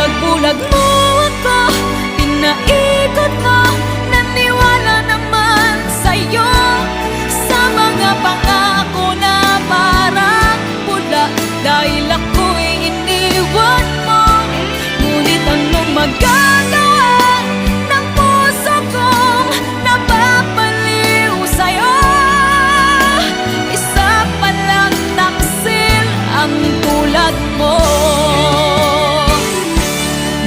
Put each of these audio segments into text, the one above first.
Pinagbulag mo ako, pinaikot mo, naniwala naman sa'yo, sa mga pangako na parang pula. Dahil ako'y iniwan mo, ngunit anong magagawa ng puso kong napapaliw sa'yo? Isa palang taksil ang tulad mo.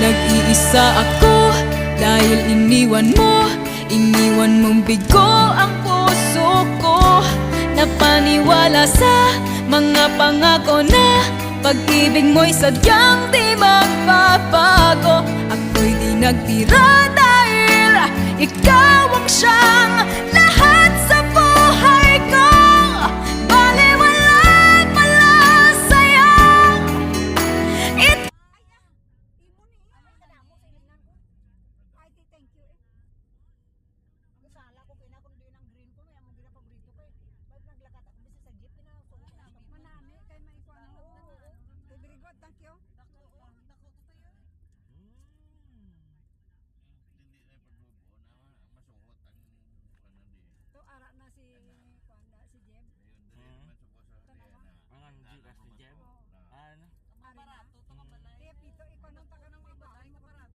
Nag-iisa ako dahil iniwan mong bigo ang puso ko. Napaniwala sa mga pangako na pag-ibig mo'y sadyang di magbabago. Ako'y di nagtira dahil ikaw ang siyang